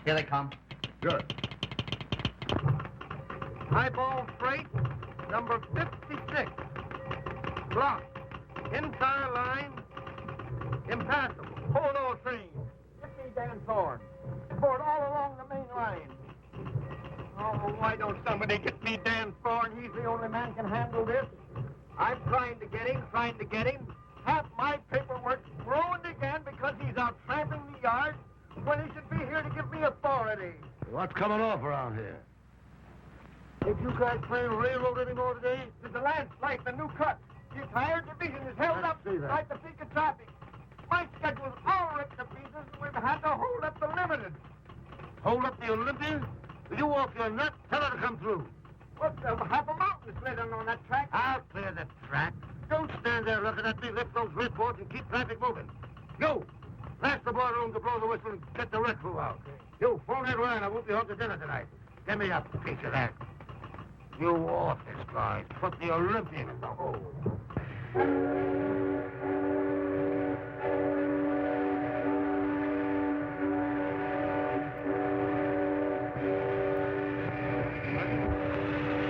Here they come. Good. Highball freight, number 56. Blocked. Entire line, impassable. Hold those things. Get me Dan Thorne. Board all along the main line. Oh, why don't somebody get me Dan Thorne? He's the only man can handle this. I'm trying to get him. Half my paperwork ruined again because he's out tramping the yard when he should be here to give me authority. What's coming off around here? Did you guys plan railroad anymore today? There's a landslide, the new cut. The entire division is held up like the peak of traffic. My schedule's all ripped to pieces, and we've had to hold up the limited. Hold up the Olympian? Will you walk your nut? Tell her to come through. What's half a mountain sliding on that track? I'll clear the track. Don't stand there looking at me. Lift those reports and keep traffic moving. You, ask the boiler room to blow the whistle and get the wreck crew out. You, phone that Ryan. I won't be home to dinner tonight. Give me a piece of that. You office guys, put the Olympian in the hole.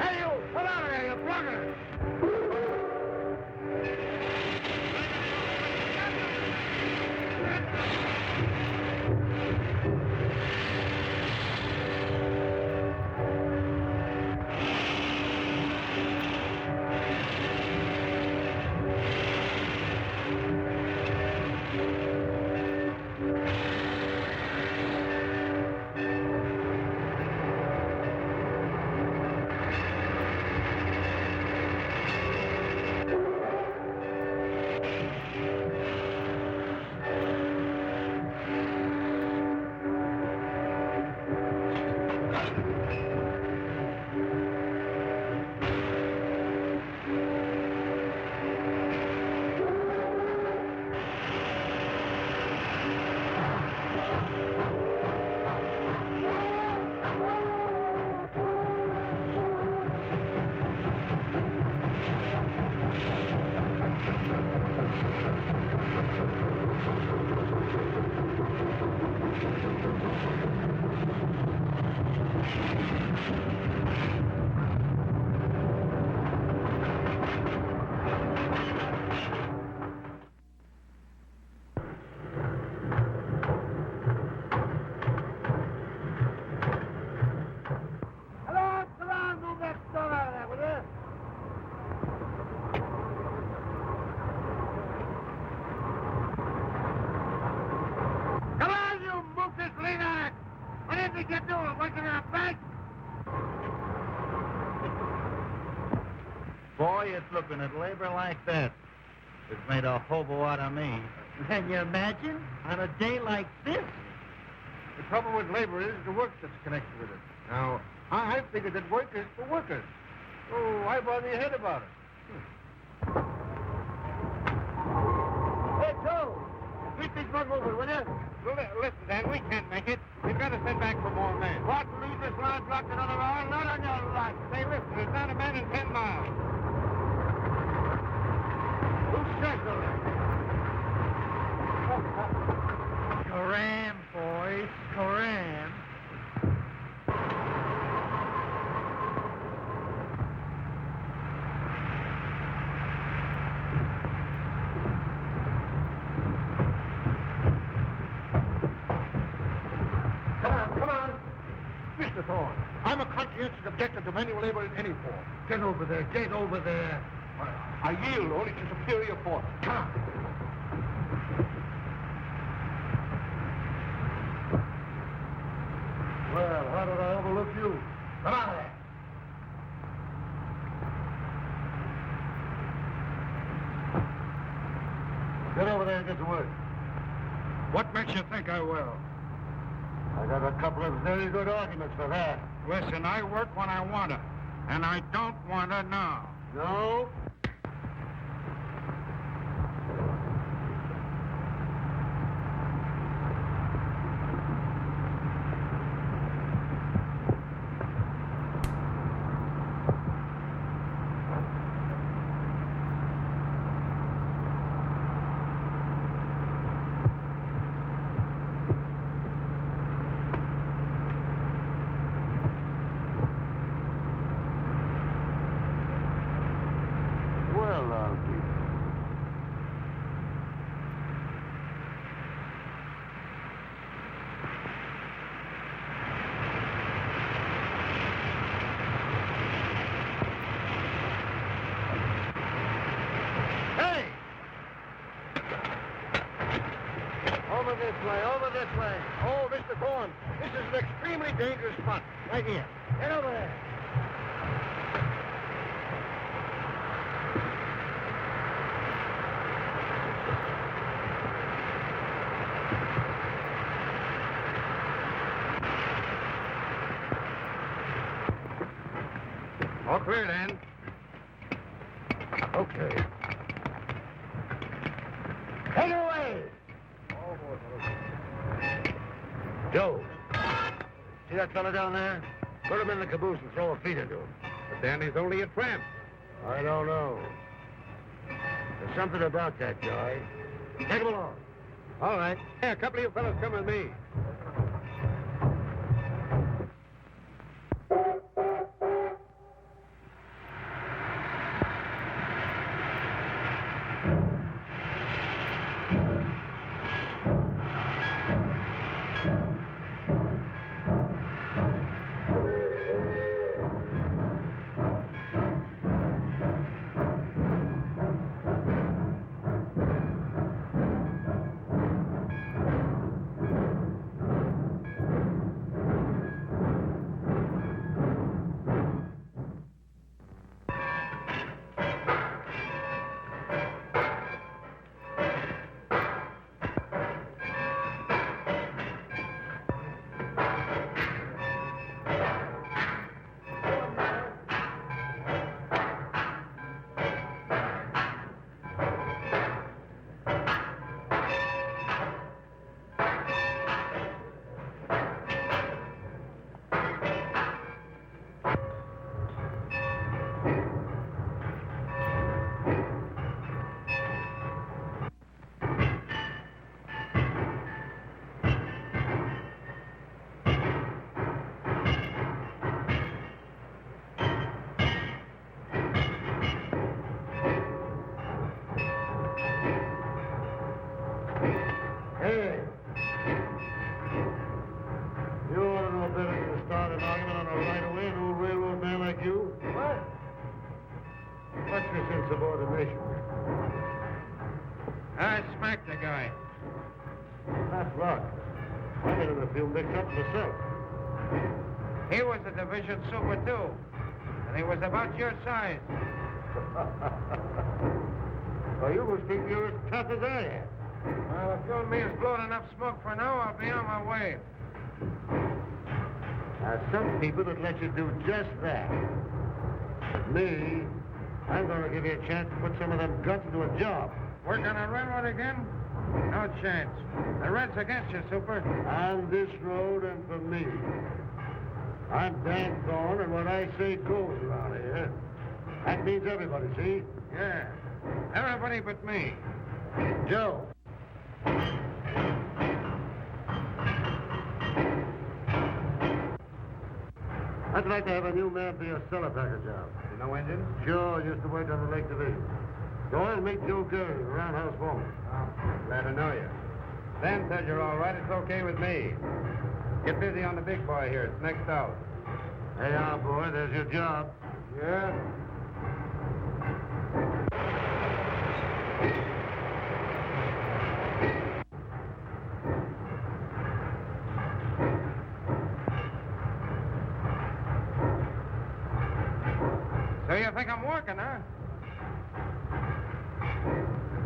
Hey, you! Come out of there, you blugger! Boy, it's looking at labor like that. It's made a hobo out of me. Can you imagine? On a day like this? The trouble with labor is the work that's connected with it. Now, I figured that work is for workers. So why bother your head about it? Hey, Joe! Keep this one moving, will you? Listen, Dan, we can't make it. We've got to send back for more men. What? Leave this line blocked another hour? Not on your life. Say, listen, there's not a man in 10 miles. Who's scheduled it? Scram, boys, scram. Come on. Mr. Thorne, I'm a conscientious objector to manual labor in any form. Get over there, get over there. I yield only to superior force. Come on. Well, how did I overlook you? Come on there. Get over there and get to work. What makes you think I will? I got a couple of very good arguments for that. Listen, I work when I want to, and I don't want to now. No? Over this way. Oh, Mr. Thorne, this is an extremely dangerous spot. Right here. Get over there. All clear, then. Okay. Take it away! Joe, see that fella down there? Put him in the caboose and throw a feed into him. But Danny's only a tramp. I don't know. There's something about that guy. Take him along. All right. Yeah, a couple of you fellas come with me. Hey! You ought to know better than to start an argument on a right-of-way, an old railroad man like you. What? What's this insubordination? I smacked the guy. Not luck. I've been in a few mix-ups myself. He was a division super, too. And he was about your size. Well, you must think you're as tough as I am. Well, if you and me has blown enough smoke for now, I'll be on my way. Now, some people that let you do just that. But me, I'm going to give you a chance to put some of them guts into a job. Work on a railroad again? No chance. The Red's against you, Super. On this road and for me. I'm Dan Thorne, and what I say goes around here. That means everybody, see? Yeah. Everybody but me. Joe. I'd like to have a new man for your cellar packer job. You know engines? Sure, used to work on the Lake Division. Go on and meet Joe Gary, the roundhouse foreman. Glad to know you. Dan said you're all right. It's okay with me. Get busy on the big boy here. It's next out. Hey, now, boy, there's your job. Yeah? So you think I'm working, huh?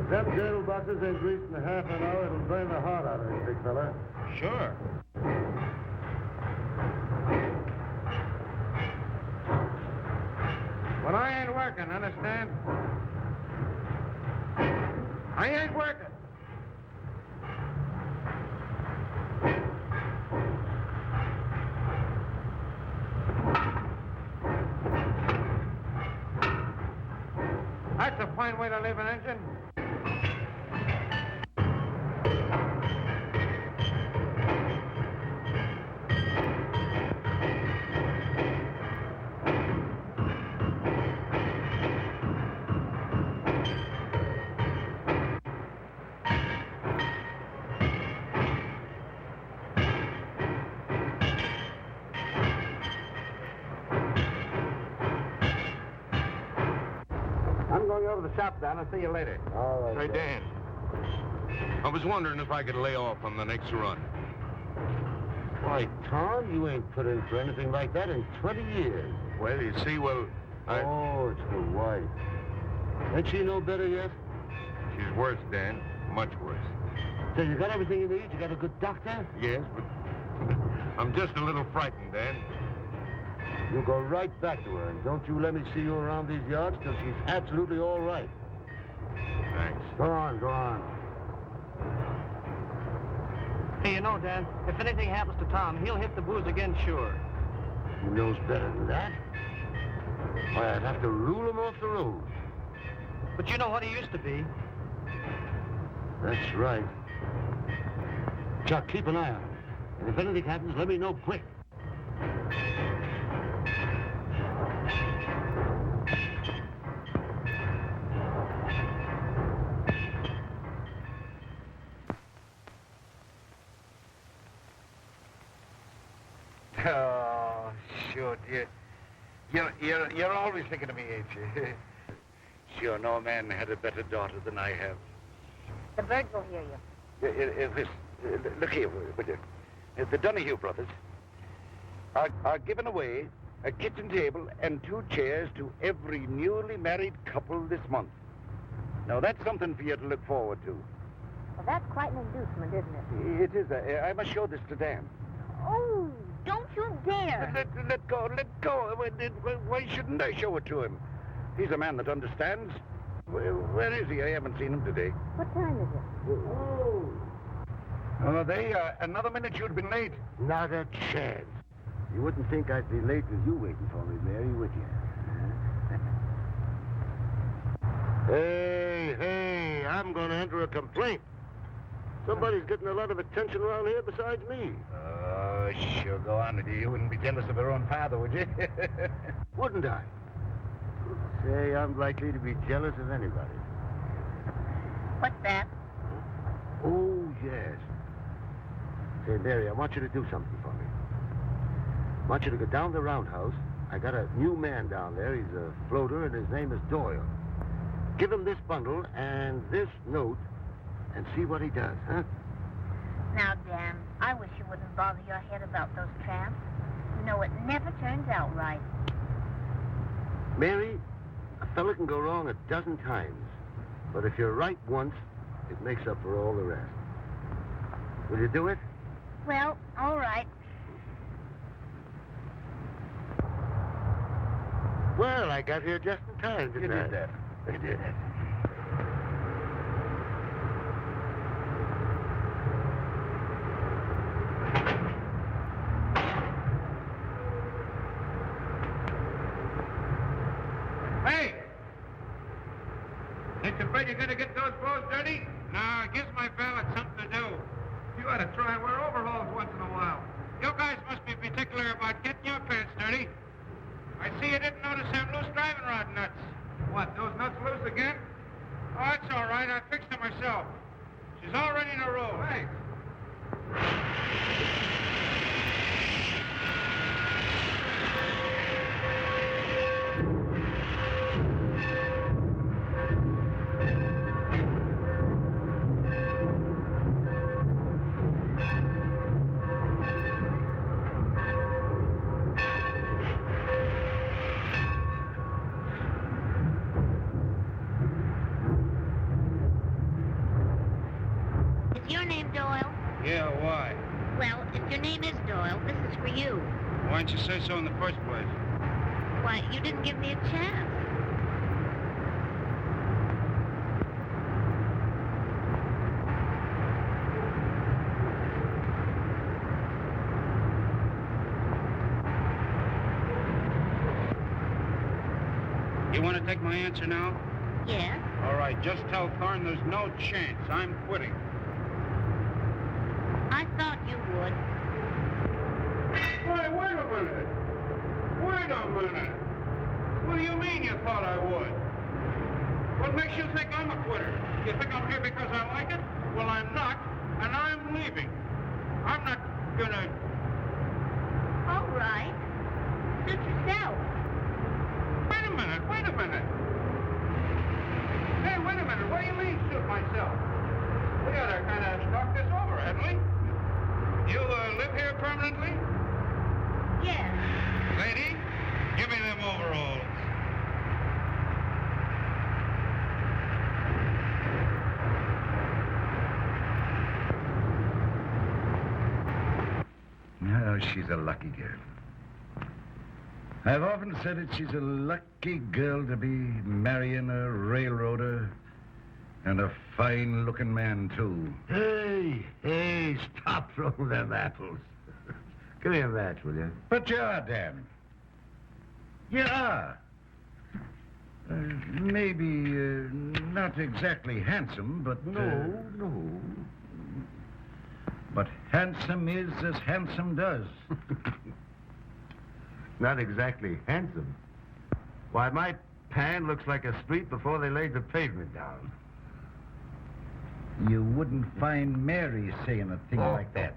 If them girdle boxes ain't greased in half an hour, it'll burn the heart out of you, big fella. Sure. But I ain't working, understand? I ain't working. That's a fine way to leave an engine. I'm going over to the shop, Dan. I'll see you later. All right. Say, Joe. Dan. I was wondering if I could lay off on the next run. Why, Tom, you ain't put in for anything like that in 20 years. Well, you see, I... Oh, it's the wife. Ain't she no better yet? She's worse, Dan. Much worse. So you got everything you need? You got a good doctor? Yes, but I'm just a little frightened, Dan. You go right back to her, and don't you let me see you around these yards till she's absolutely all right. Thanks. Go on, go on. Hey, you know, Dan, if anything happens to Tom, he'll hit the booze again, sure. He knows better than that. Why, I'd have to rule him off the road. But you know what he used to be. That's right. Chuck, keep an eye on him. And if anything happens, let me know quick. Oh, sure, dear. You're always thinking of me, ain't you? Sure, no man had a better daughter than I have. The birds will hear you. Look here, would you? The Donahue brothers are giving away a kitchen table and 2 chairs to every newly married couple this month. Now, that's something for you to look forward to. Well, that's quite an inducement, isn't it? It is. I must show this to Dan. Oh, don't you dare. Let go. Why shouldn't I show it to him? He's a man that understands. Where is he? I haven't seen him today. What time is it? Oh, another minute you'd been late. Not a chance. You wouldn't think I'd be late with you waiting for me, Mary, would you? Hey, I'm going to enter a complaint. Somebody's getting a lot of attention around here besides me. Oh, sure, go on. You wouldn't be jealous of her own father, would you? Wouldn't I? Say, I'm likely to be jealous of anybody. What's that? Oh, yes. Say, Mary, I want you to do something for me. I want you to go down the roundhouse. I got a new man down there. He's a floater, and his name is Doyle. Give him this bundle and this note and see what he does, huh? Now, Dan, I wish you wouldn't bother your head about those tramps. You know, it never turns out right. Mary, a fella can go wrong 12 times. But if you're right once, it makes up for all the rest. Will you do it? Well, all right. Well, I got here just in time, didn't I? You did that. I did. Hey! Ain't you afraid you're going to get those clothes dirty? No, it gives my valet something to do. You ought to try and wear overalls once in a while. You guys must be particular about getting your pants dirty. I see you didn't notice them loose driving rod nuts. What, those nuts loose again? Oh, it's all right. I fixed them myself. She's all ready to roll. Thanks. Is your name Doyle? Yeah, why? Well, if your name is Doyle, this is for you. Why didn't you say so in the first place? Why, you didn't give me a chance. You want to take my answer now? Yes? All right, just tell Thorne there's no chance. I'm quitting. I thought you would. Why, wait a minute. Wait a minute. What do you mean you thought I would? What makes you think I'm a quitter? You think I'm here because I like it? Well, I'm not, and I'm leaving. I'm not gonna... All right. Suit yourself. Wait a minute, wait a minute. Hey, wait a minute. What do you mean, shoot myself? We got our kind permanently? Yes. Lady, give me them overalls. Oh, she's a lucky girl. I've often said it, she's a lucky girl to be marrying a railroader and a fine-looking man, too. Hey, stop throwing them apples. Give me a match, will you? But you are, Dan. You are. Maybe not exactly handsome, but... No. But handsome is as handsome does. Not exactly handsome. Why, my pan looks like a street before they laid the pavement down. You wouldn't find Mary saying a thing like that.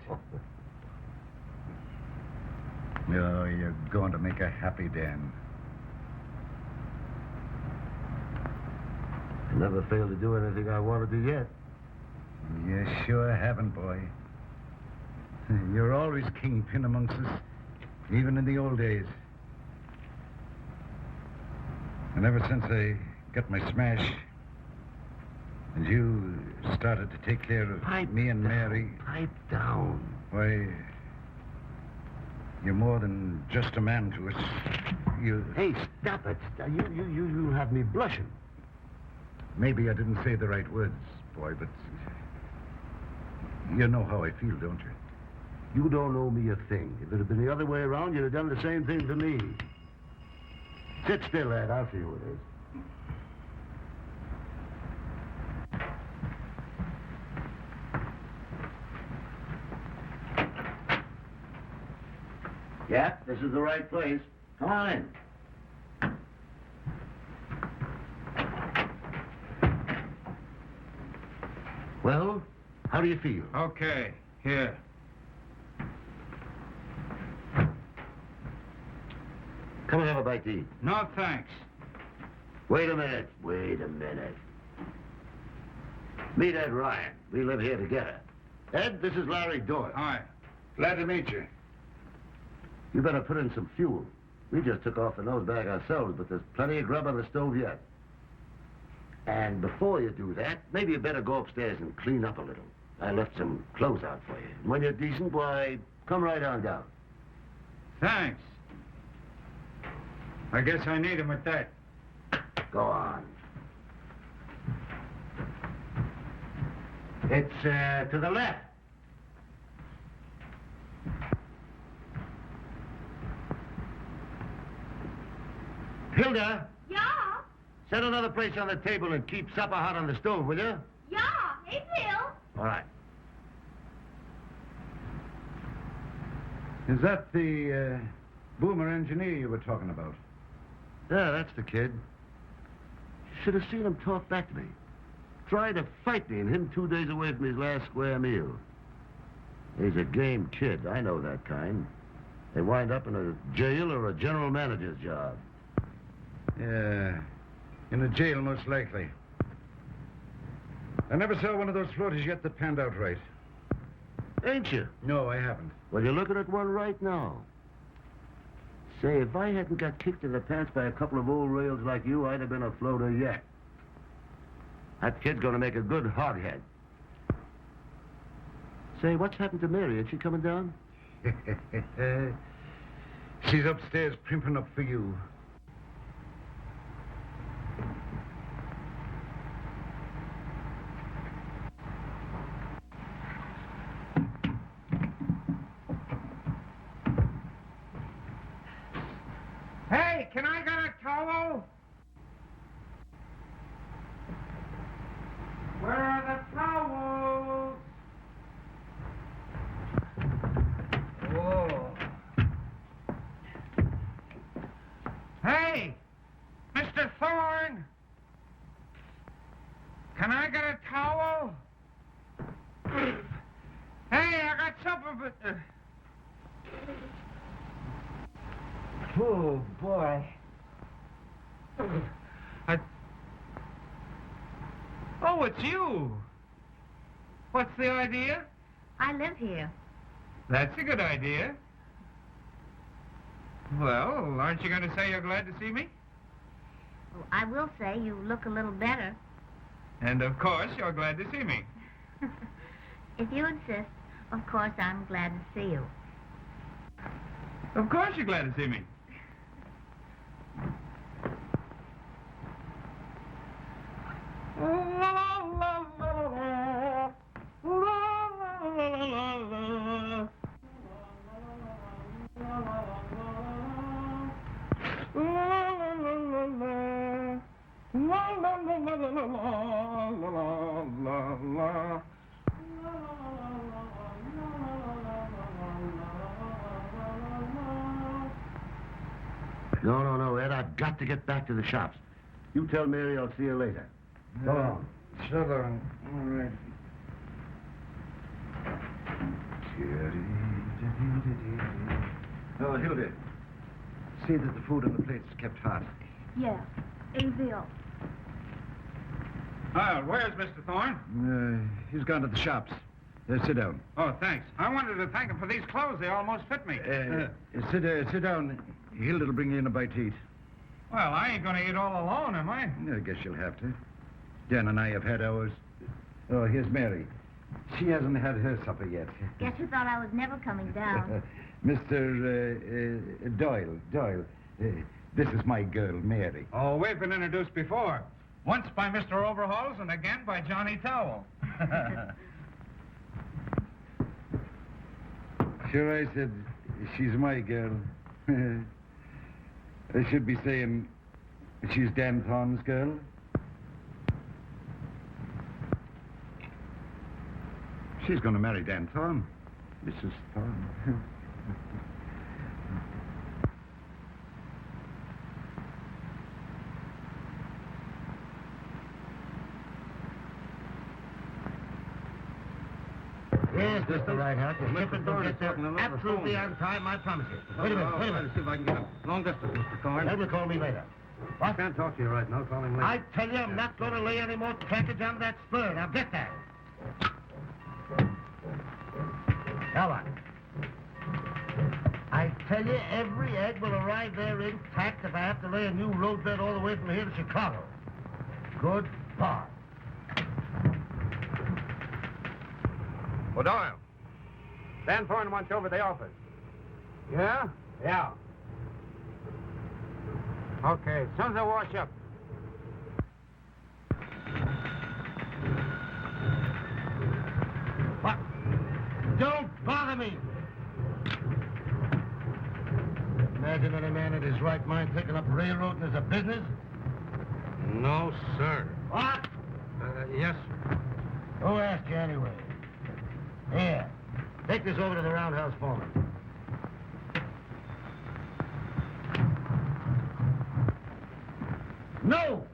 No, you're going to make her happy, Dan. I never failed to do anything I wanted to yet. You sure haven't, boy. You're always kingpin amongst us, even in the old days. And ever since I got my smash, and you started to take care of me and Mary... Pipe down. Why, you're more than just a man to us. You... Hey, stop it. You have me blushing. Maybe I didn't say the right words, boy, but... You know how I feel, don't you? You don't owe me a thing. If it had been the other way around, you'd have done the same thing to me. Sit still, lad. I'll see who it is. Yeah, this is the right place. Come on in. Well, how do you feel? Okay, here. Come and have a bite to eat. No, thanks. Wait a minute. Meet Ed Ryan. We live here together. Ed, this is Larry Doyle. Hi. Glad to meet you. You better put in some fuel. We just took off the nose bag ourselves, but there's plenty of grub on the stove yet. And before you do that, maybe you better go upstairs and clean up a little. I left some clothes out for you. And when you're decent, why, come right on down. Thanks. I guess I need him at that. Go on. It's, to the left. Hilda, Yeah? set another place on the table and keep supper hot on the stove, will you? Yeah, it will. All right. Is that the boomer engineer you were talking about? Yeah, that's the kid. You should have seen him talk back to me. Tried to fight me, and him 2 days away from his last square meal. He's a game kid. I know that kind. They wind up in a jail or a general manager's job. Yeah, in a jail, most likely. I never saw one of those floaters yet that panned out right. Ain't you? No, I haven't. Well, you're looking at one right now. Say, if I hadn't got kicked in the pants by a couple of old rails like you, I'd have been a floater yet. That kid's gonna make a good hothead. Say, what's happened to Mary? Is she coming down? She's upstairs primping up for you. Hey, can I get a towel? Where are the towels? Whoa. Hey, Mr. Thorne. Can I get a towel? Hey, I got supper, but... Oh, boy. Oh, it's you. What's the idea? I live here. That's a good idea. Well, aren't you going to say you're glad to see me? Well, I will say you look a little better. And of course, you're glad to see me. If you insist, of course I'm glad to see you. Of course you're glad to see me. No, Ed, I've got to get back to the shops. You tell Mary I'll see her later. Go on. Sure, all right. Oh, Hilda. See that the food on the plates is kept hot. Yeah, AVO. Where's Mr. Thorne? He's gone to the shops. Sit down. Oh, thanks. I wanted to thank him for these clothes. They almost fit me. Sit down. Hilda'll bring you in a bite to eat. Well, I ain't going to eat all alone, am I? I guess you'll have to. Dan and I have had ours. Oh, here's Mary. She hasn't had her supper yet. Guess you thought I was never coming down. Mr. Doyle. This is my girl, Mary. Oh, we've been introduced before. Once by Mr. Overhauls and again by Johnny Towel. Sure, I said she's my girl. I should be saying she's Dan Thorne's girl. She's going to marry Dan Thorne, Mrs. Thorne. Yes, Mr. Rideout. The shipment will get there absolutely on time, I promise you. Wait a minute. See if I can get a long distance, Mr. Thorne. Ed will call me later. What? Can't talk to you right now. Call him later. I tell you, I'm not going to lay any more trackage on that spur. Now get that. Now what? I tell you, every egg will arrive there intact if I have to lay a new roadbed all the way from here to Chicago. Goodbye. Well, Doyle. Dan Thorne wants you over at the office. Yeah? Yeah. Okay, as soon as I wash up. What? Don't bother me! Imagine any man in his right mind taking up railroading as a business? No, sir. What? Yes, sir. Who asked you anyway? Here, take this over to the roundhouse foreman. No!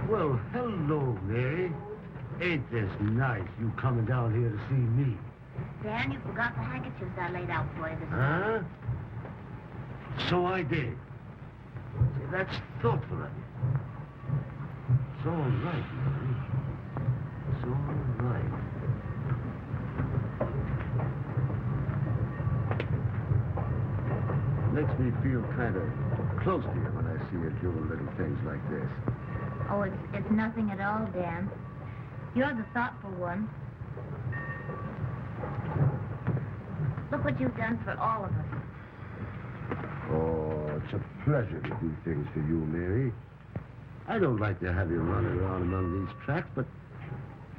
Well, hello, Mary. Ain't this nice, you coming down here to see me? Dan, you forgot the handkerchiefs I laid out for you this Huh? morning. So I did. See, that's thoughtful of you. It's all right, Mary. It's all right. Makes me feel kind of close to you when I see you doing little things like this. Oh, it's nothing at all, Dan. You're the thoughtful one. Look what you've done for all of us. Oh, it's a pleasure to do things for you, Mary. I don't like to have you running around among these tracks, but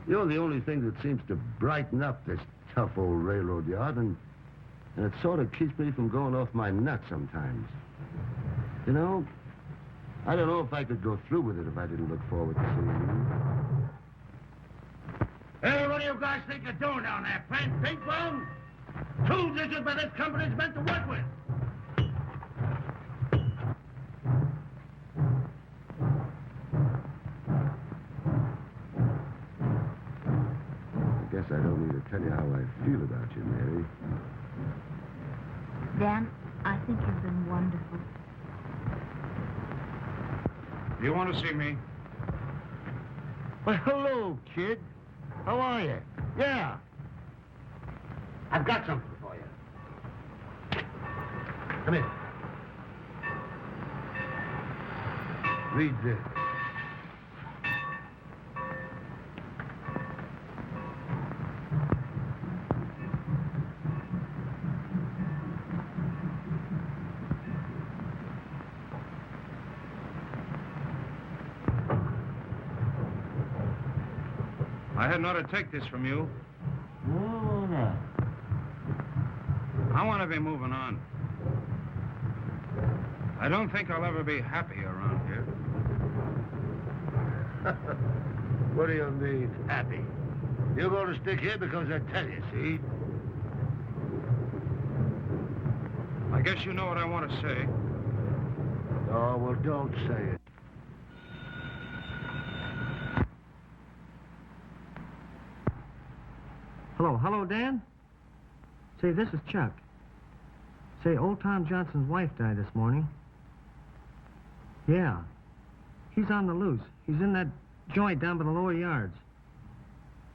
you're the only thing that seems to brighten up this tough old railroad yard, and it sort of keeps me from going off my nut sometimes. You know, I don't know if I could go through with it if I didn't look forward to seeing you. Hey, what do you guys think you're doing down there? Playing ping pong? Tools issued by this company's meant to work with. Guess I don't need to tell you how I feel about you, Mary. Dan, I think you've been wonderful. You want to see me? Well, hello, kid. How are you? Yeah. I've got something for you. Come here. Read this. I hadn't ought to take this from you. No. I want to be moving on. I don't think I'll ever be happy around here. What do you mean, happy? You're going to stick here because I tell you, see? I guess you know what I want to say. Oh, well, don't say it. Hello, Dan? Say, this is Chuck. Say, old Tom Johnson's wife died this morning. Yeah. He's on the loose. He's in that joint down by the lower yards.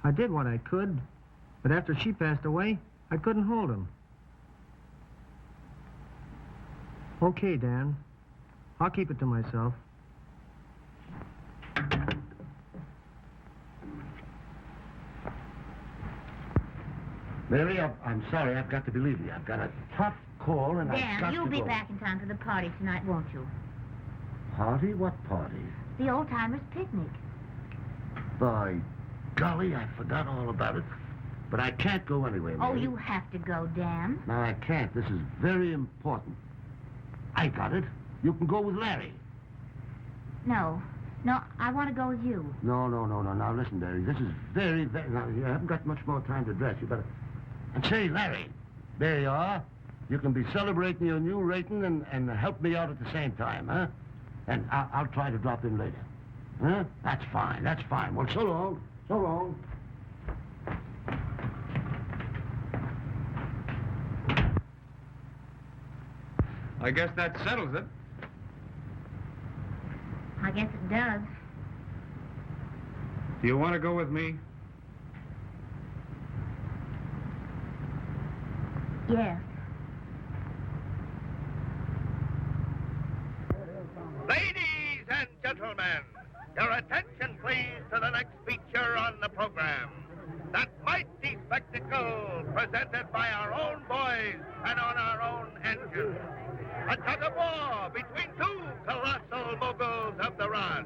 I did what I could, but after she passed away, I couldn't hold him. Okay, Dan. I'll keep it to myself. Mary, I'm sorry. I've got to believe you. I've got a tough call, and I've got Dan, to you'll be go. back in time for the party tonight, won't you? Party? What party? The old-timers' picnic. By golly, I forgot all about it. But I can't go anywhere, Mary. Oh, you have to go, Dan. No, I can't. This is very important. I got it. You can go with Larry. No, I want to go with you. No. Now, listen, Larry. This is very... Now, you haven't got much more time to dress. You better... And say, Larry, there you are. You can be celebrating your new rating and help me out at the same time, huh? And I'll try to drop in later. Huh? That's fine. Well, so long. So long. I guess that settles it. I guess it does. Do you want to go with me? Yes. Ladies and gentlemen, your attention please to the next feature on the program. That mighty spectacle presented by our own boys and on our own engine. A tug of war between two colossal moguls of the rod.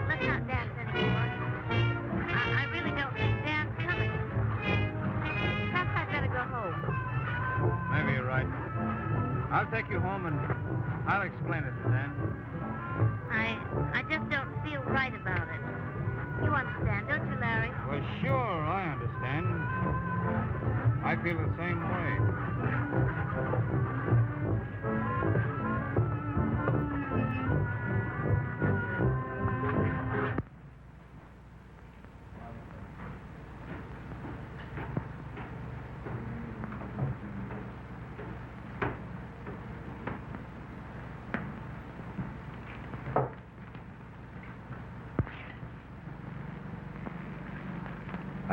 Let's not dance anymore. I really don't think Dan's coming. Perhaps I'd better go home. Maybe you're right. I'll take you home and I'll explain it to Dan. I just don't feel right about it. You understand, don't you, Larry? Well, sure, I understand. I feel the same way.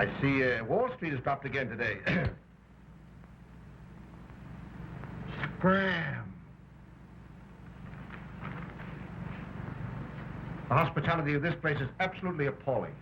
I see Wall Street has dropped again today. Scram. The hospitality of this place is absolutely appalling.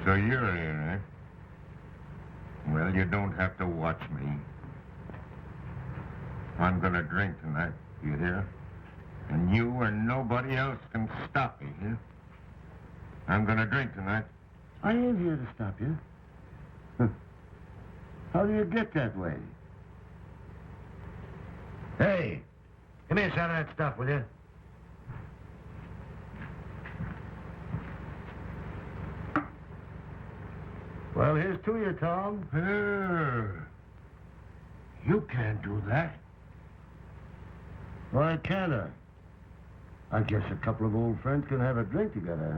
So you're here, eh? Well, you don't have to watch me. I'm gonna drink tonight, you hear? And you or nobody else can stop me, here. I'm gonna drink tonight. I ain't here to stop you. How do you get that way? Hey, give me a shot of that stuff, will you? Well, here's to you, Tom. You can't do that. Why can't I? I guess a couple of old friends can have a drink together,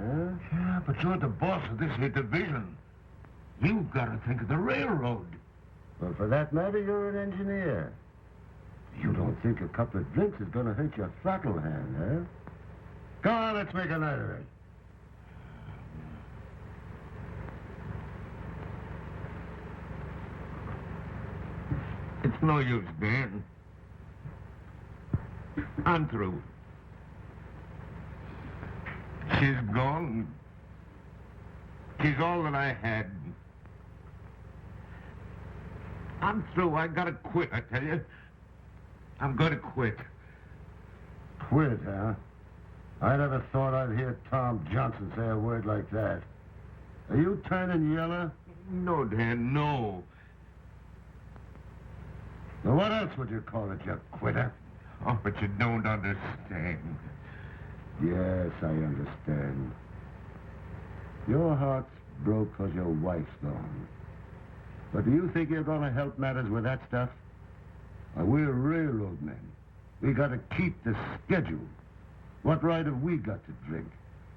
huh? Yeah, but you're the boss of this here division. You've got to think of the railroad. Well, for that matter, you're an engineer. You don't think a couple of drinks is going to hurt your throttle hand, huh? Come on, let's make a night of it. It's no use, Dan. I'm through. She's gone. She's all that I had. I'm through. I gotta quit, I tell you. I'm gonna quit. Quit, huh? I never thought I'd hear Tom Johnson say a word like that. Are you turning yellow? No, Dan, no. Now, what else would you call it, you quitter? Oh, but you don't understand. Yes, I understand. Your heart's broke 'cause your wife's gone. But do you think you're going to help matters with that stuff? We're railroad men. We got to keep the schedule. What right have we got to drink?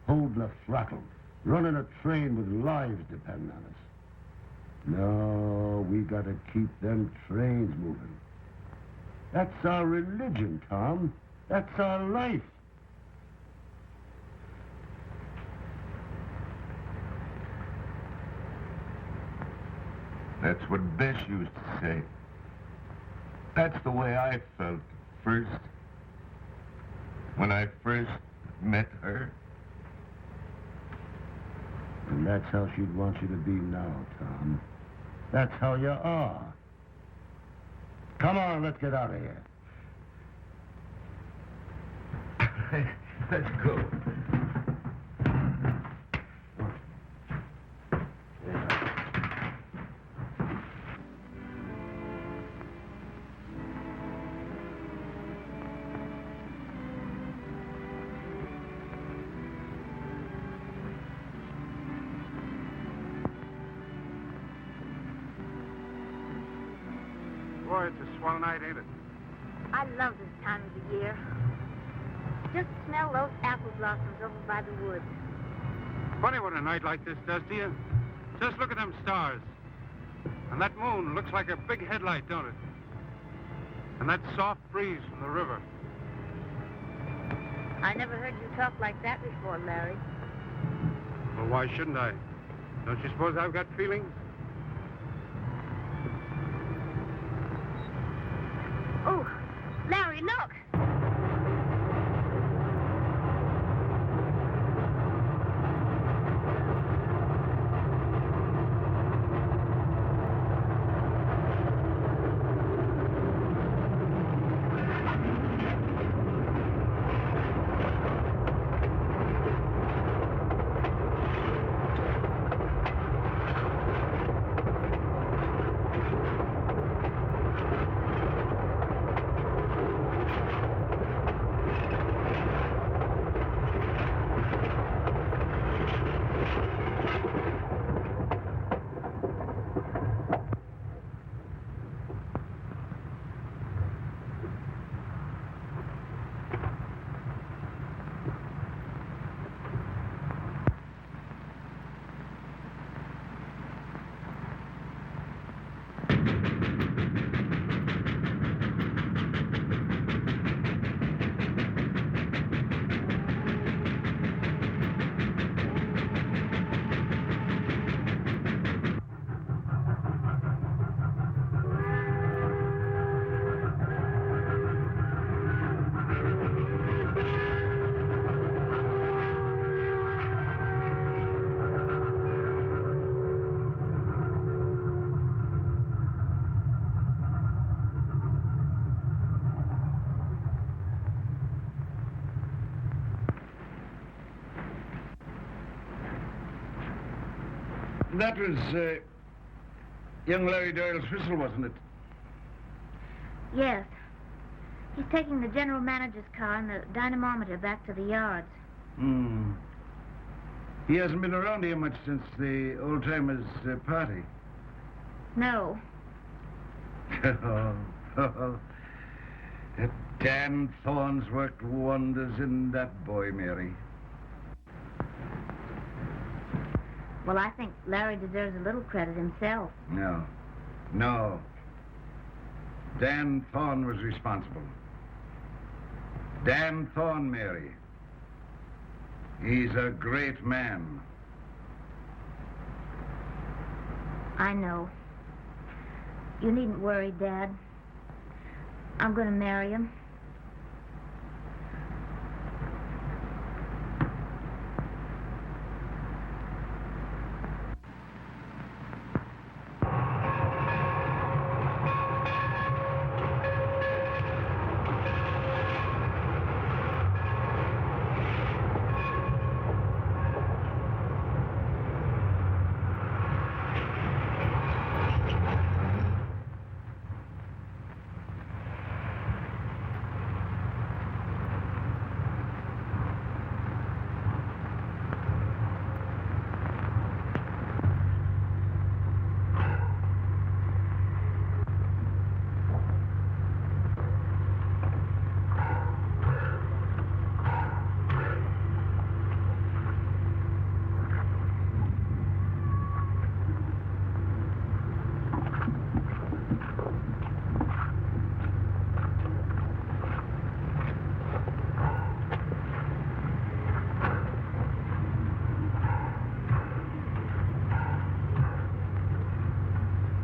Hold the throttle. Running a train with lives depending on us. No, we got to keep them trains moving. That's our religion, Tom. That's our life. That's what Bess used to say. That's the way I felt first. When I first met her. And that's how she'd want you to be now, Tom. That's how you are. Come on, let's get out of here. Let's go. Boy, it's a swell night, ain't it? I love this time of the year. Just smell those apple blossoms over by the woods. Funny what a night like this does to you. Just look at them stars. And that moon looks like a big headlight, don't it? And that soft breeze from the river. I never heard you talk like that before, Larry. Well, why shouldn't I? Don't you suppose I've got feelings? Oh, Larry, look! That was young Larry Doyle's whistle, wasn't it? Yes. He's taking the general manager's car and the dynamometer back to the yards. Hmm. He hasn't been around here much since the old-timers' party. No. That Dan Thorne's worked wonders in that boy, Mary. Well, I think Larry deserves a little credit himself. No. Dan Thorne was responsible. Dan Thorne, Mary. He's a great man. I know. You needn't worry, Dad. I'm going to marry him.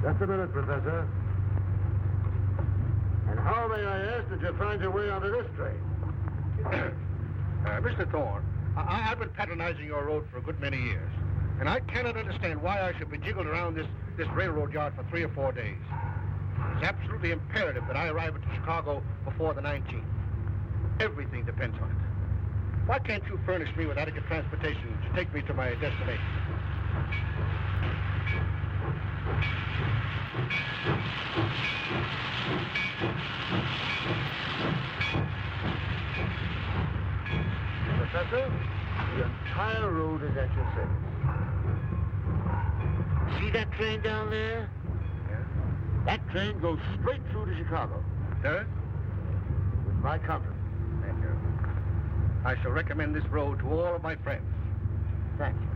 Just a minute, Professor. And how, may I ask, did you find your way onto this train? Mr. Thorne, I've been patronizing your road for a good many years, and I cannot understand why I should be jiggled around this railroad yard for 3 or 4 days. It's absolutely imperative that I arrive at Chicago before the 19th. Everything depends on it. Why can't you furnish me with adequate transportation to take me to my destination? Professor, the entire road is at your service. See that train down there? Yeah? That train goes straight through to Chicago. Sir? With my company. Thank you. I shall recommend this road to all of my friends. Thank you.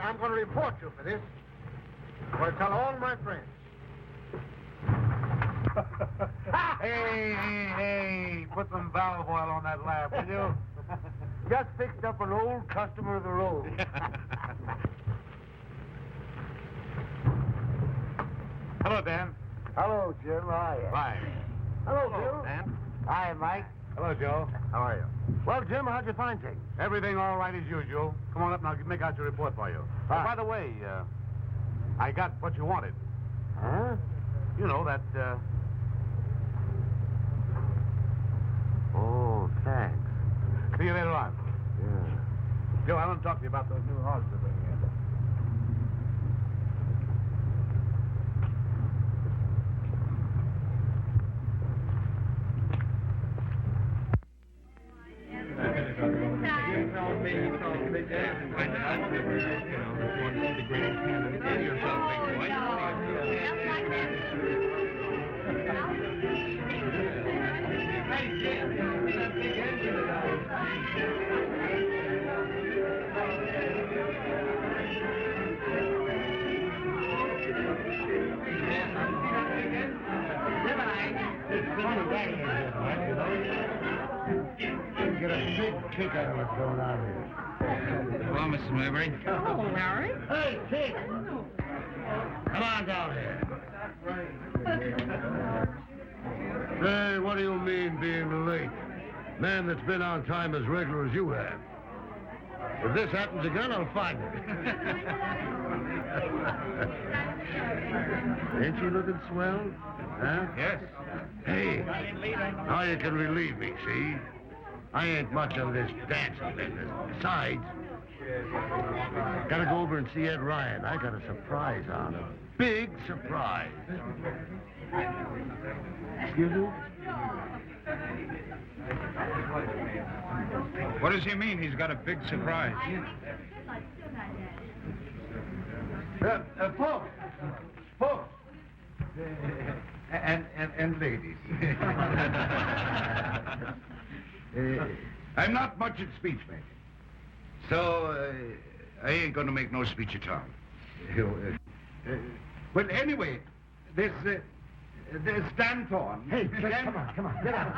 I'm going to report you for this. I'm going to tell all my friends. Hey, put some valve oil on that laugh, will you? Just fixed up an old customer of the road. Hello, Dan. Hello, Jim. How are you? Fine. Hello, Bill. Dan. Hi, Mike. Hello, Joe. How are you? Well, Jim, how'd you find things? Everything all right as usual. Come on up and I'll make out your report for you. Fine. By the way, I got what you wanted. Huh? You know, that Thanks. See you later on. Yeah. Joe, I want to talk to you about those new horses they're bringing in. Get a big kick out of what's going on here. Hello, Mrs. Maybury. Oh, Larry. Hey, kid! Come on down here. Hey, what do you mean being late? Man that's been on time as regular as you have. If this happens again, I'll find it. Ain't you looking swell? Huh? Yes. Hey, now you can relieve me, see? I ain't much of this dancing business. Besides, gotta go over and see Ed Ryan. I got a surprise on him. Big surprise. Excuse me? What does he mean he's got a big surprise? Folks! Folks! And ladies. I'm not much at speech making. So, I ain't gonna make no speech at all. But anyway, there's Stan Thorne. Hey, come on, get out.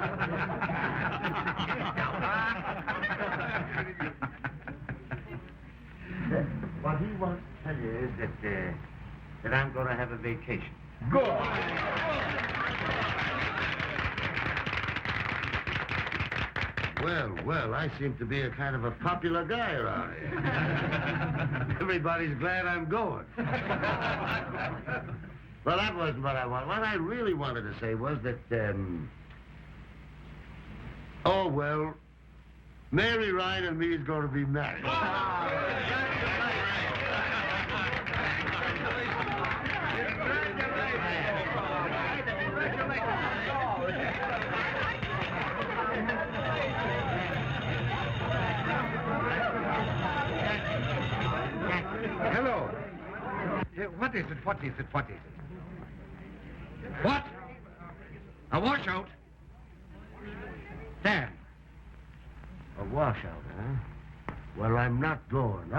What he wants to tell you is that I'm going to have a vacation. Good. Well, I seem to be a kind of a popular guy around here. Everybody's glad I'm going. Well, that wasn't what I wanted. What I really wanted to say was that, oh, well, Mary Ryan and me is going to be married. Hello. What is it? What? A washout? Dan. A washout, huh? Well, I'm not going.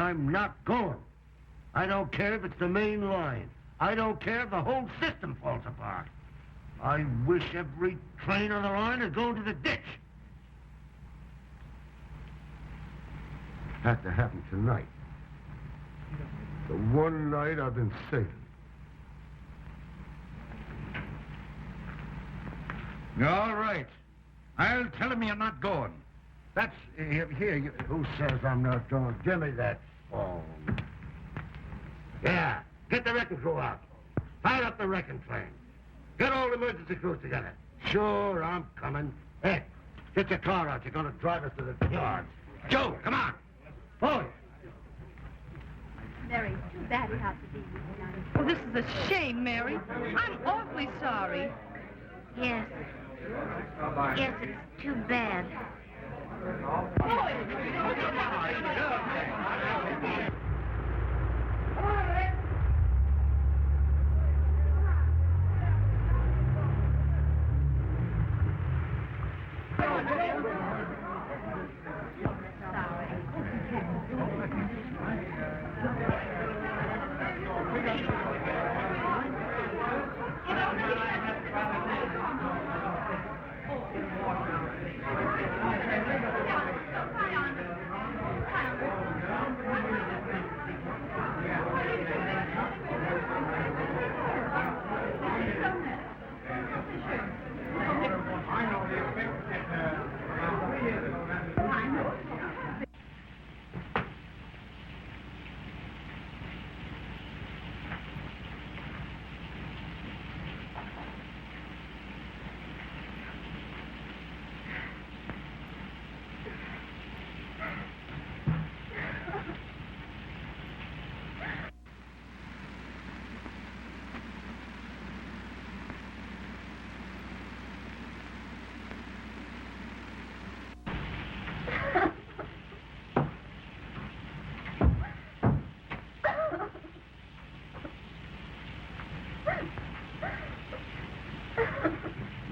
I don't care if it's the main line. I don't care if the whole system falls apart. I wish every train on the line would go into the ditch. Had to happen tonight. The one night I've been saving. All right. I'll tell him you're not going. That's... here, Who says I'm not going? Give me that phone. Yeah, get the wrecking crew out. Fire up the wrecking train. Get all the emergency crews together. Sure, I'm coming. Hey, get your car out. You're going to drive us to the yards. Joe, come on. Boy. Mary, too bad it had to be tonight. Oh, this is a shame, Mary. I'm awfully sorry. Yes. Yes, it's too bad.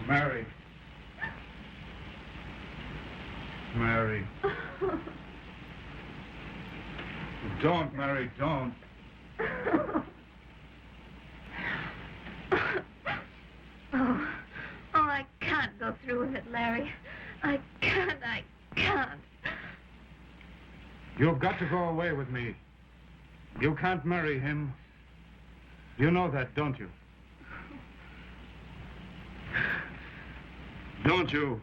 Mary. Mary. Don't, Mary, don't. Oh, I can't go through with it, Larry. I can't. You've got to go away with me. You can't marry him. You know that, don't you? Don't you?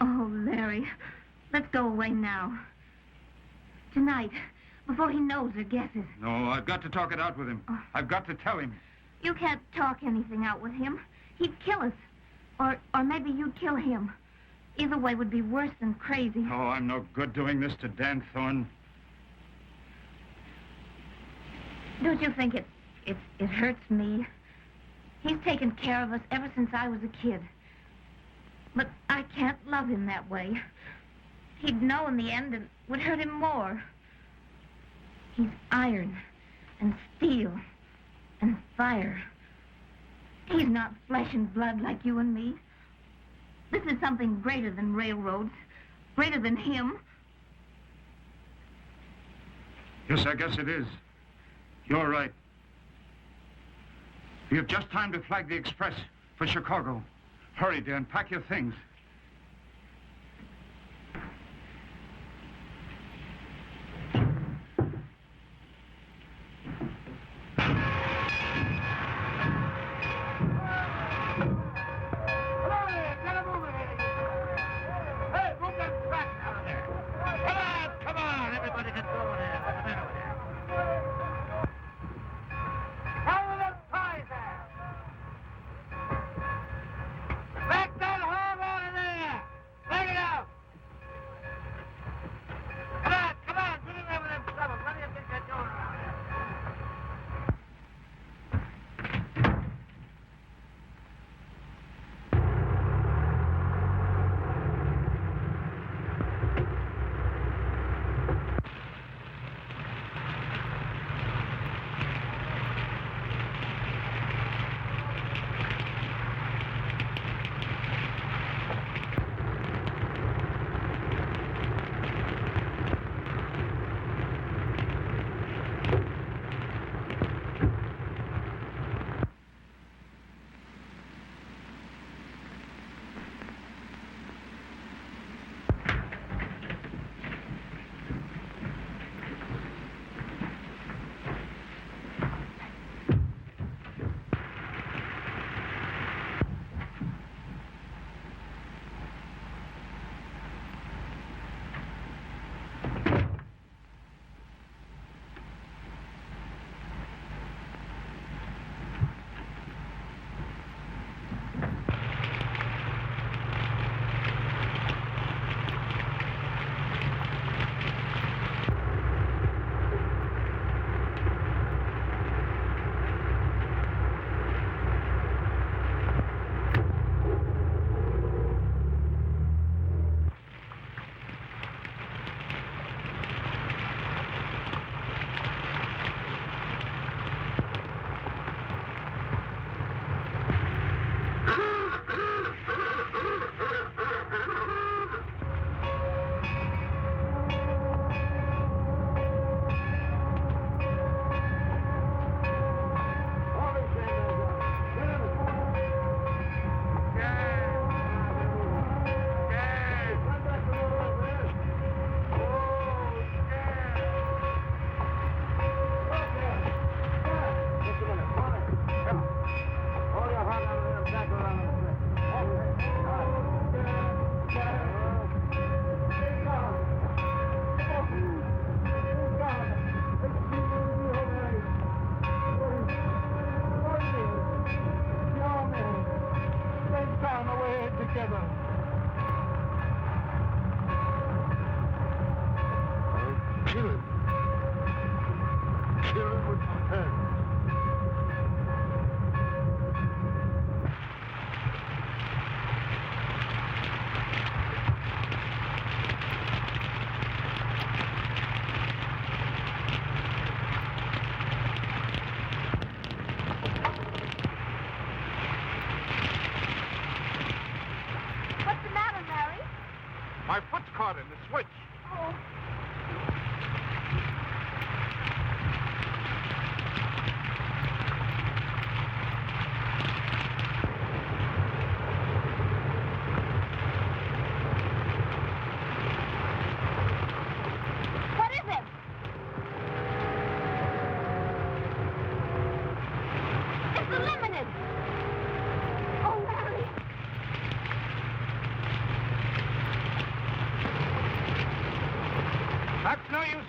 Oh, Larry, let's go away now. Tonight, before he knows or guesses. No, I've got to talk it out with him. I've got to tell him. You can't talk anything out with him. He'd kill us. Or maybe you'd kill him. Either way would be worse than crazy. Oh, I'm no good doing this to Dan Thorne. Don't you think it hurts me? He's taken care of us ever since I was a kid. But I can't love him that way. He'd know in the end and would hurt him more. He's iron and steel and fire. He's not flesh and blood like you and me. This is something greater than railroads, greater than him. Yes, I guess it is. You're right. You have just time to flag the express for Chicago. Hurry, Dan, pack your things.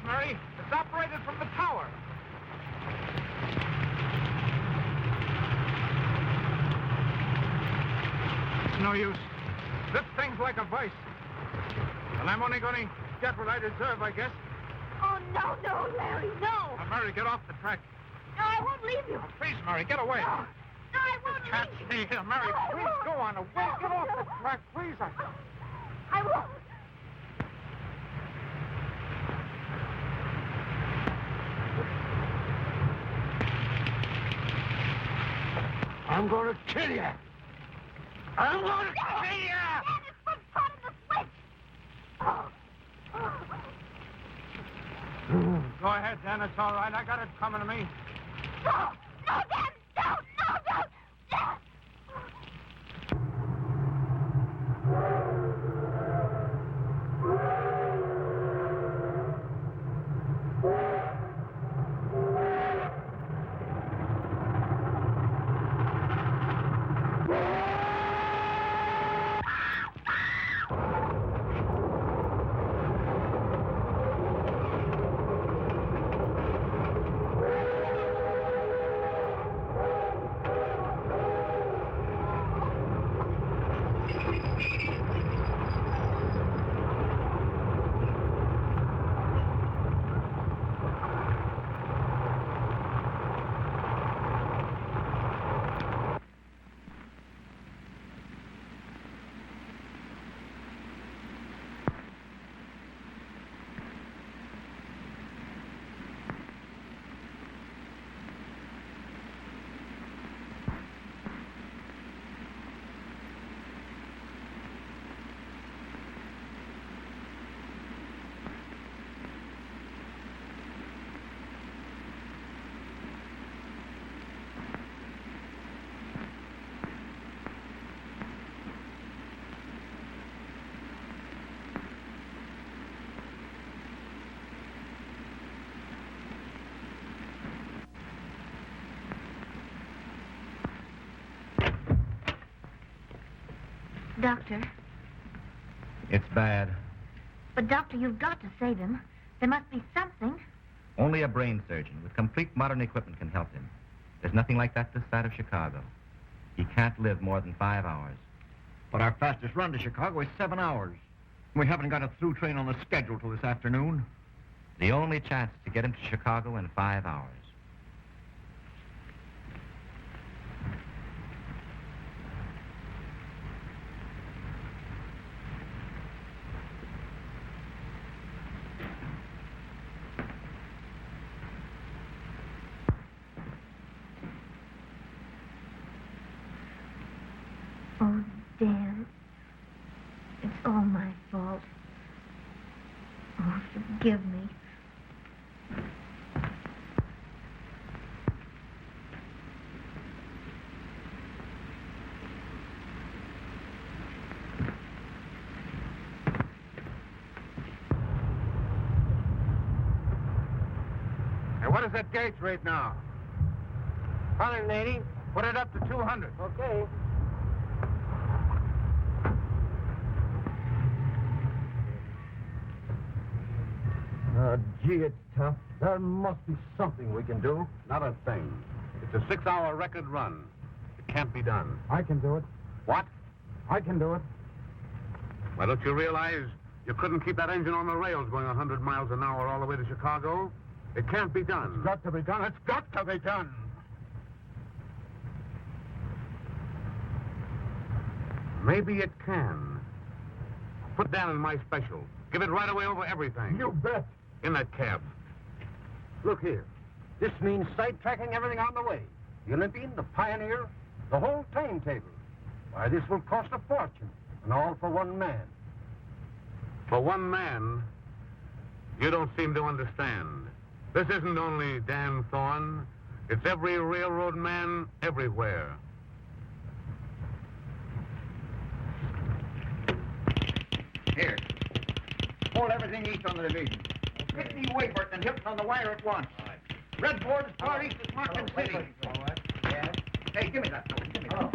Mary. It's operated from the tower. It's no use. This thing's like a vice. And I'm only going to get what I deserve, I guess. Oh, no, Larry, no. Now, Mary, get off the track. No, I won't leave you. Now, please, Mary, get away. No, I won't Can't leave stay you. here, Mary. No, I Please won't. go on away. Get off the track, please. I won't. I'm going to kill you. I'm going to kill you. Dennis, quit pulling the switch. Go ahead, Dan. It's all right. I got it coming to me. No, Dan, don't. Doctor. It's bad. But, Doctor, you've got to save him. There must be something. Only a brain surgeon with complete modern equipment can help him. There's nothing like that this side of Chicago. He can't live more than 5 hours. But our fastest run to Chicago is 7 hours. We haven't got a through train on the schedule till this afternoon. The only chance to get him to Chicago in 5 hours. Oh, Dan. It's all my fault. Oh, forgive me. Hey, what is that gauge rate now? 180. Put it up to 200. Okay. Gee, it's tough. There must be something we can do. Not a thing. It's a 6-hour record run. It can't be done. I can do it. What? I can do it. Why, don't you realize you couldn't keep that engine on the rails going 100 miles an hour all the way to Chicago? It can't be done. It's got to be done. It's got to be done. Maybe it can. Put down in my special. Give it right away over everything. You bet. In that cab. Look here. This means sidetracking everything on the way. The Olympian, the Pioneer, the whole timetable. Why, this will cost a fortune, and all for one man. For one man, you don't seem to understand. This isn't only Dan Thorne. It's every railroad man everywhere. Here. Hold everything east on the division. Get me Wayburn and Hilton on the wire at once. Red board as far east as Martin City. Yeah. Hey, give me that. Give me that.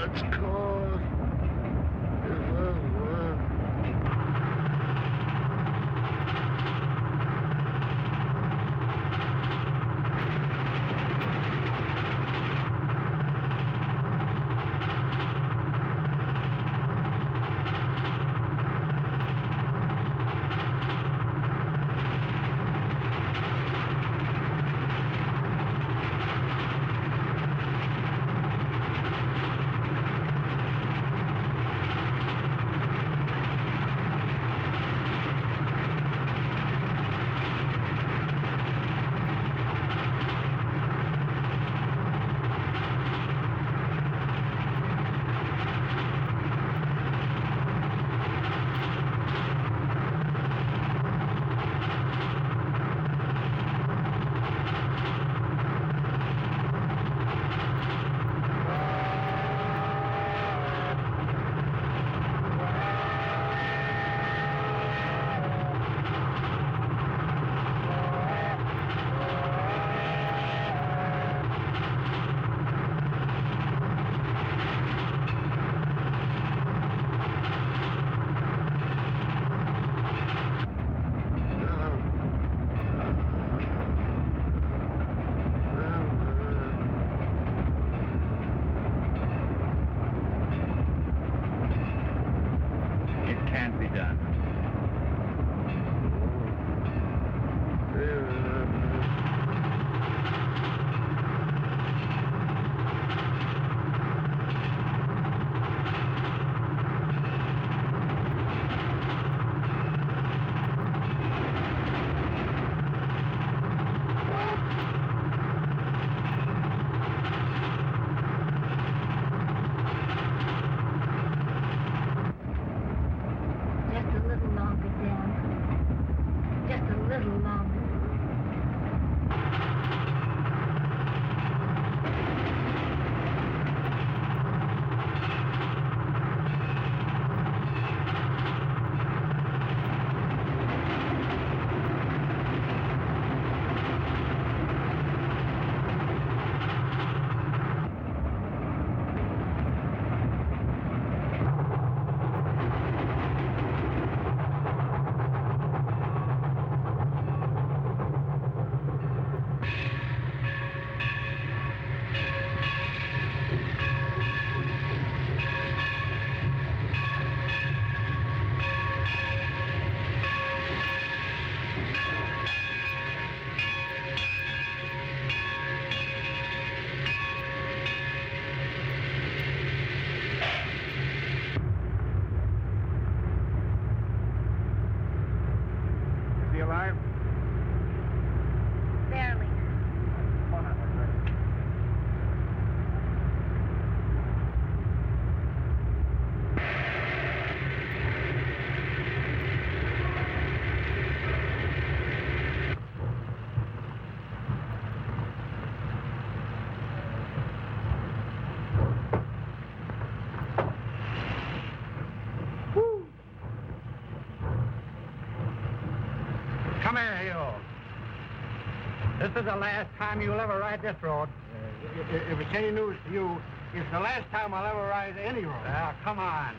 It's cold. Barely. Come here, you. This is the last time you'll ever ride this road. If it's any news to you, it's the last time I'll ever ride any road. Now, come on.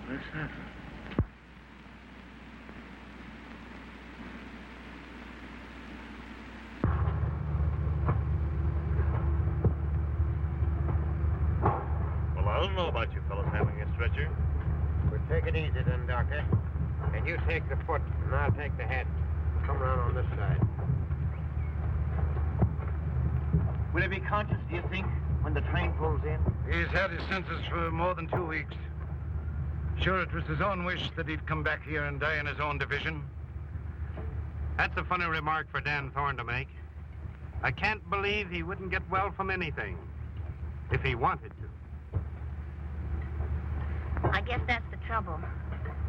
What's happened? Well, I don't know about you fellas having a stretcher. We'll take it easy then, Doctor. And you take the foot, and I'll take the head. Come around on this side. Will he be conscious, do you think, when the train pulls in? He's had his senses for more than 2 weeks. Sure, it was his own wish that he'd come back here and die in his own division. That's a funny remark for Dan Thorne to make. I can't believe he wouldn't get well from anything if he wanted to. I guess that's the trouble.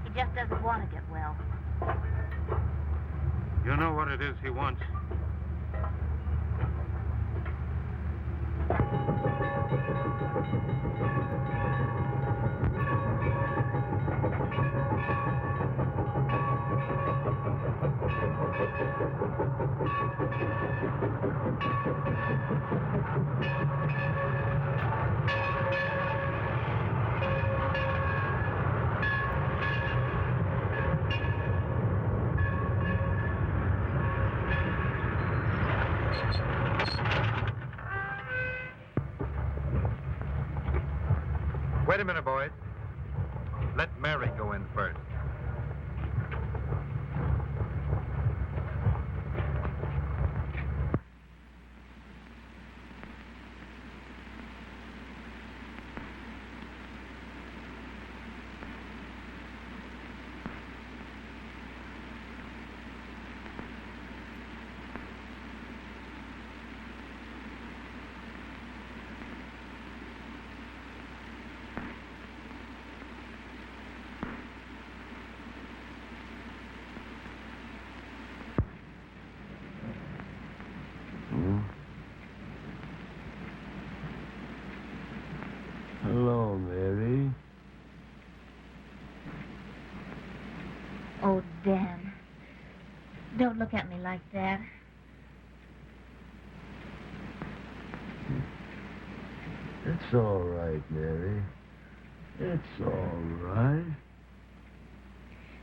He just doesn't want to get well. You know what it is he wants. Wait a minute, boys. Let Mary go in first. Hello, Mary. Oh, Dan. Don't look at me like that. It's all right, Mary. It's all right.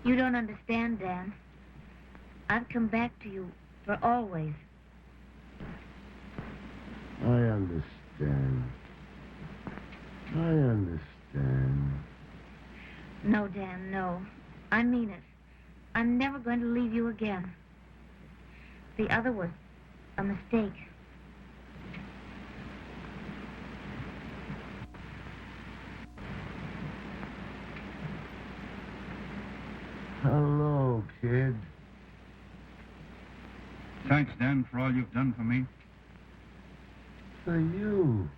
You don't understand, Dan. I've come back to you for always. I understand. I understand. No, Dan, no. I mean it. I'm never going to leave you again. The other was a mistake. Hello, kid. Thanks, Dan, for all you've done for me. For you.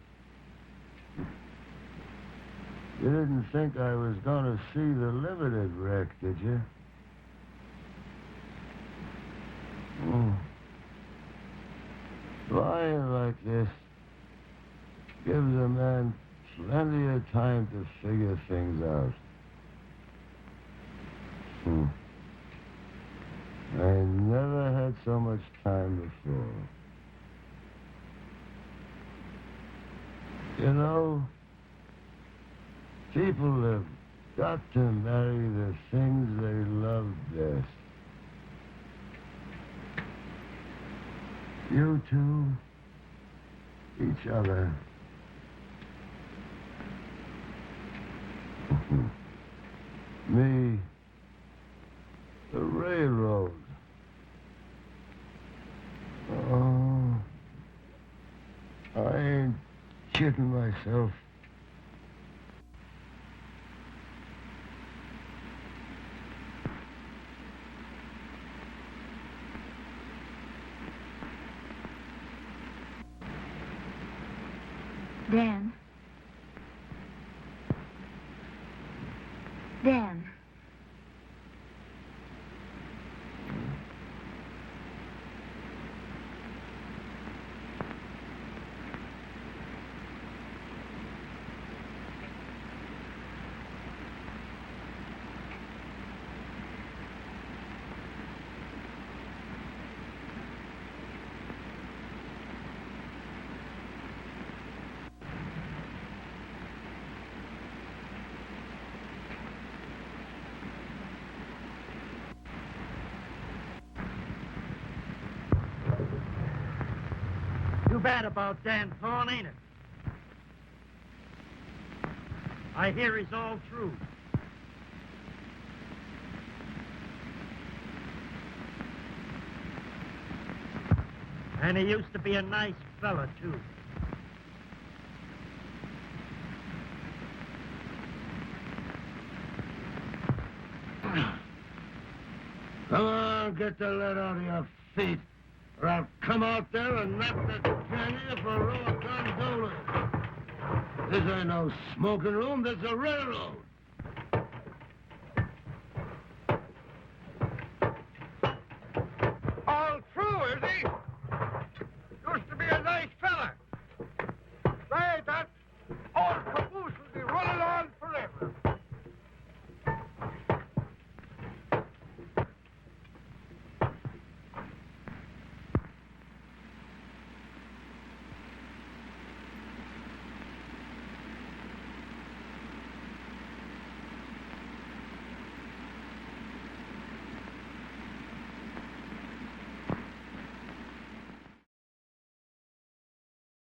You didn't think I was going to see the Limited wreck, did you? Lying like this gives a man plenty of time to figure things out. I never had so much time before. You know, people have got to marry the things they love best. You two, each other. Me, the railroad. Oh, I ain't kidding myself. Dan. Dan. Too bad about Dan Thorne, ain't it? I hear he's all through. And he used to be a nice fella, too. Come on, get the lead out of your feet. or I'll come out there and knock the can you for raw gondolas. This ain't no smoking room, this is a railroad.